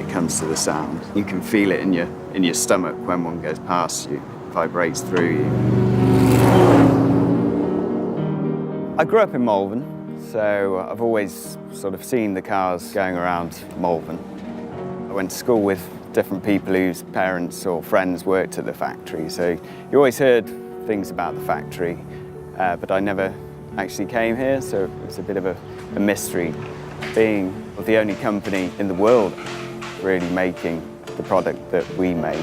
it comes to the sound. You can feel it in your stomach when one goes past you, vibrates through you. I grew up in Malvern, so I've always sort of seen the cars going around Malvern. I went to school with different people whose parents or friends worked at the factory, so you always heard things about the factory, but I never actually came here, so it was a bit of a mystery, being the only company in the world really making the product that we make.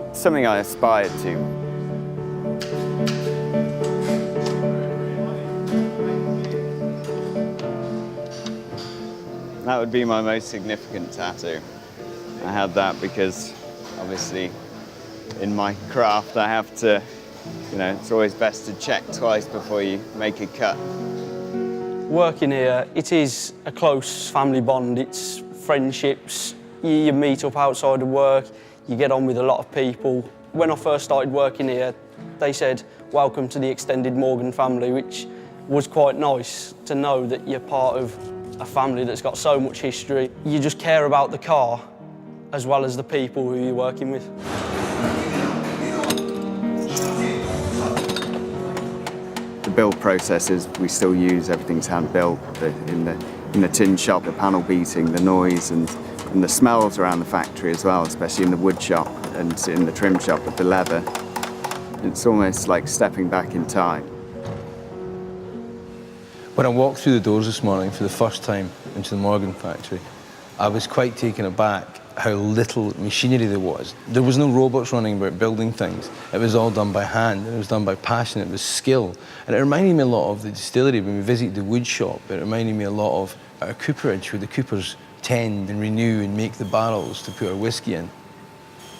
It's something I aspired to. That would be my most significant tattoo. I had that because, obviously, in my craft, I have to, it's always best to check twice before you make a cut. Working here, it is a close family bond. It's friendships. You meet up outside of work, you get on with a lot of people. When I first started working here, they said, "Welcome to the extended Morgan family," which was quite nice to know that you're part of a family that's got so much history. You just care about the car as well as the people who you're working with. The build processes we still use, everything's hand-built. In the tin shop, the panel beating, the noise and the smells around the factory as well, especially in the wood shop and in the trim shop with the leather. It's almost like stepping back in time. When I walked through the doors this morning for the first time into the Morgan factory, I was quite taken aback how little machinery there was. There was no robots running about building things. It was all done by hand, and it was done by passion, it was skill. And it reminded me a lot of the distillery when we visited the wood shop. It reminded me a lot of our cooperage, where the coopers tend and renew and make the barrels to put our whiskey in.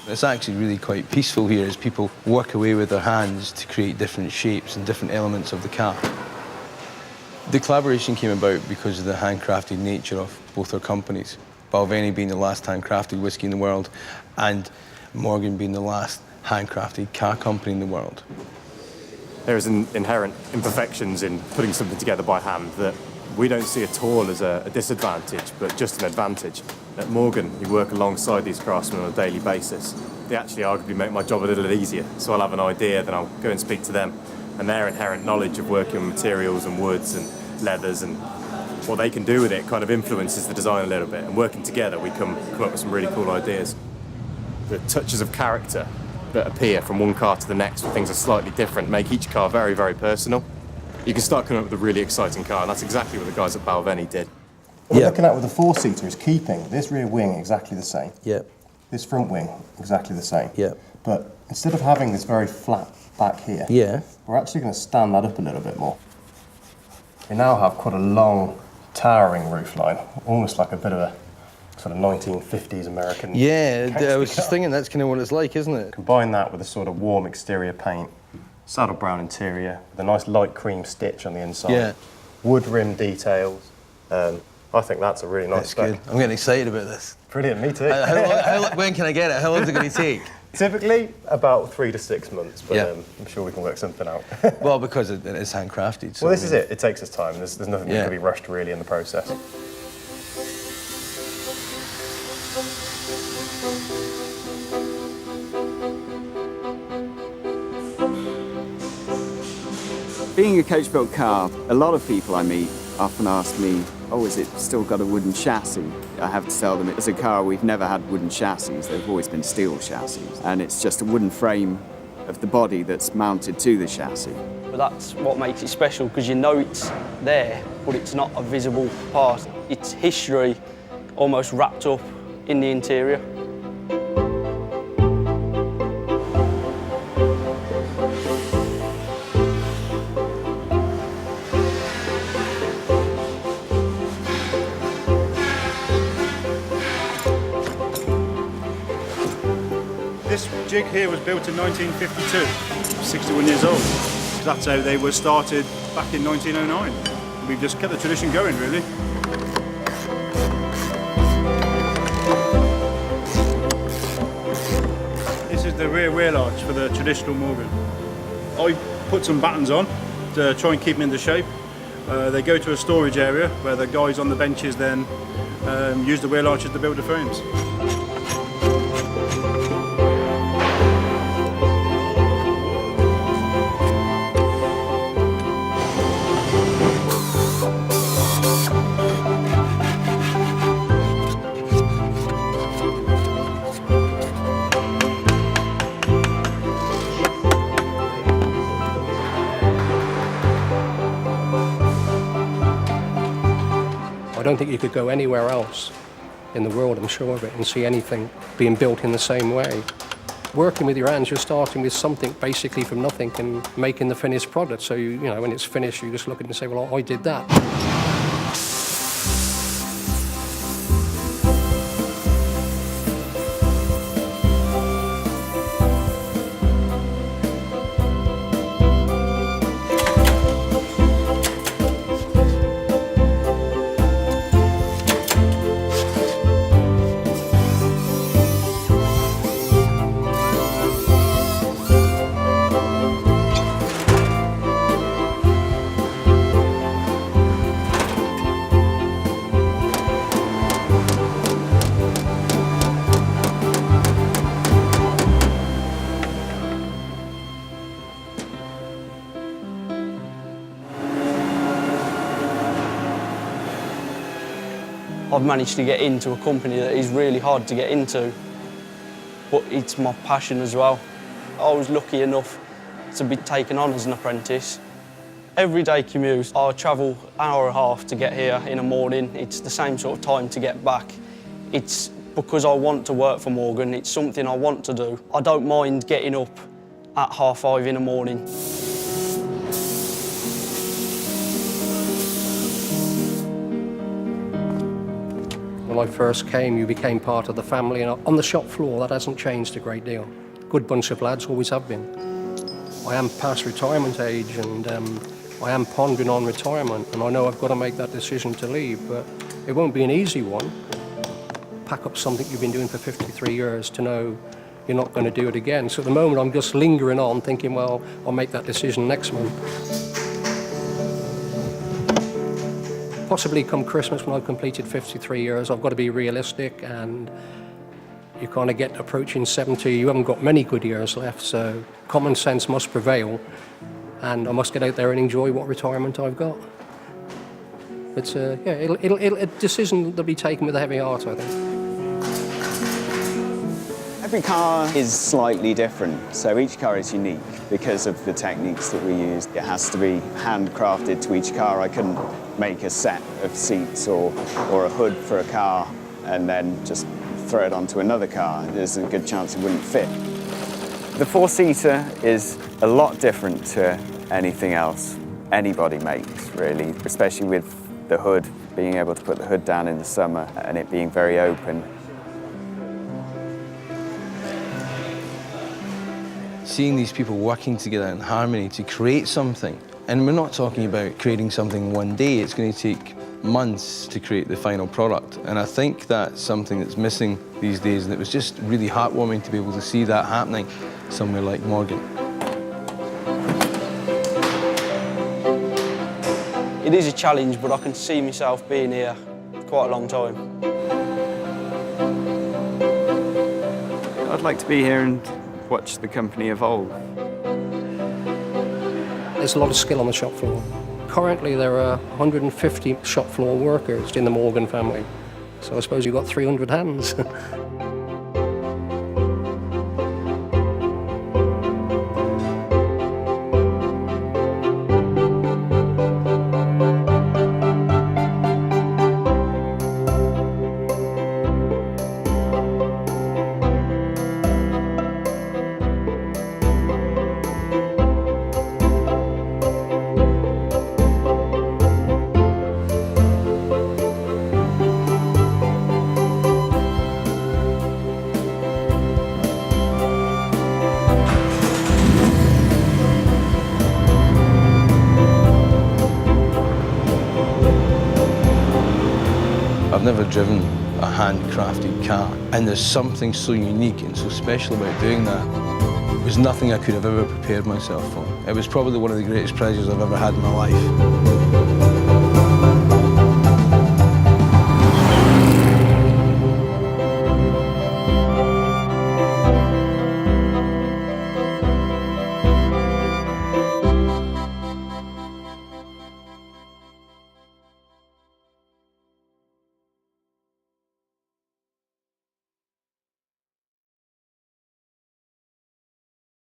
It's actually really quite peaceful here as people work away with their hands to create different shapes and different elements of the car. The collaboration came about because of the handcrafted nature of both our companies. Balvenie being the last handcrafted whiskey in the world, and Morgan being the last handcrafted car company in the world. There is inherent imperfections in putting something together by hand that we don't see at all as a disadvantage, but just an advantage. At Morgan, we work alongside these craftsmen on a daily basis. They actually arguably make my job a little easier. So I'll have an idea, then I'll go and speak to them, and their inherent knowledge of working with materials and woods and leathers and what they can do with it kind of influences the design a little bit. And working together, we come up with some really cool ideas. The touches of character that appear from one car to the next when things are slightly different make each car very, very personal. You can start coming up with a really exciting car, and that's exactly what the guys at Balvenie did. What we're looking at with the four-seater is keeping this rear wing exactly the same. Yep. This front wing exactly the same. Yep. But instead of having this very flat back here, we're actually going to stand that up a little bit more. We now have quite a long, towering roofline, almost like a bit of a sort of 1950s American. Yeah, I was just thinking that's kind of what it's like, isn't it? Combine that with a sort of warm exterior paint, saddle brown interior, with a nice light cream stitch on the inside. Yeah. Wood rim details. I think that's a really nice spec. Good. I'm getting excited about this. Brilliant, me too. When can I get it? How long is it going to take? Typically about 3 to 6 months, but Yeah. I'm sure we can work something out. Well, because it is handcrafted. So Well, this is it. It takes us time. There's nothing that can be rushed really in the process. Being a coach-built car, a lot of people I meet often ask me, "Oh, is it still got a wooden chassis?" I have to tell them it's a car we've never had wooden chassis. They've always been steel chassis, and it's just a wooden frame of the body that's mounted to the chassis. But that's what makes it special, because you know it's there, but it's not a visible part. It's history almost wrapped up in the interior. This jig here was built in 1952, 61 years old. That's how they were started back in 1909. We've just kept the tradition going, really. This is the rear wheel arch for the traditional Morgan. I put some battens on to try and keep them in the shape. They go to a storage area where the guys on the benches then use the wheel arches to build the frames. I don't think you could go anywhere else in the world, I'm sure of it, and see anything being built in the same way. Working with your hands, you're starting with something basically from nothing and making the finished product. So, you know, when it's finished, you just look at it and say, well, I did that. I've managed to get into a company that is really hard to get into, but it's my passion as well. I was lucky enough to be taken on as an apprentice. Everyday commute, I travel an hour and a half to get here in the morning. It's the same sort of time to get back. It's because I want to work for Morgan. It's something I want to do. I don't mind getting up at 5:30 in the morning. When I first came, you became part of the family, and on the shop floor, that hasn't changed a great deal. Good bunch of lads, always have been. I am past retirement age, and I am pondering on retirement, and I know I've got to make that decision to leave, but it won't be an easy one. Pack up something you've been doing for 53 years to know you're not going to do it again. So at the moment, I'm just lingering on, thinking, well, I'll make that decision next month. Possibly come Christmas when I've completed 53 years, I've got to be realistic, and you kind of get approaching 70, you haven't got many good years left, so common sense must prevail, and I must get out there and enjoy what retirement I've got. But yeah, it'll a decision that'll be taken with a heavy heart, I think. Every car is slightly different, so each car is unique because of the techniques that we use. It has to be handcrafted to each car. I couldn't make a set of seats or a hood for a car and then just throw it onto another car. There's a good chance it wouldn't fit. The four-seater is a lot different to anything else anybody makes, really, especially with the hood, being able to put the hood down in the summer and it being very open. Seeing these people working together in harmony to create something, and we're not talking about creating something one day, it's going to take months to create the final product. And I think that's something that's missing these days, and it was just really heartwarming to be able to see that happening somewhere like Morgan. It is a challenge, but I can see myself being here quite a long time. I'd like to be here and watch the company evolve. There's a lot of skill on the shop floor. Currently there are 150 shop floor workers in the Morgan family, so I suppose you've got 300 hands. I've never driven a handcrafted car, and there's something so unique and so special about doing that. It was nothing I could have ever prepared myself for. It was probably one of the greatest pleasures I've ever had in my life.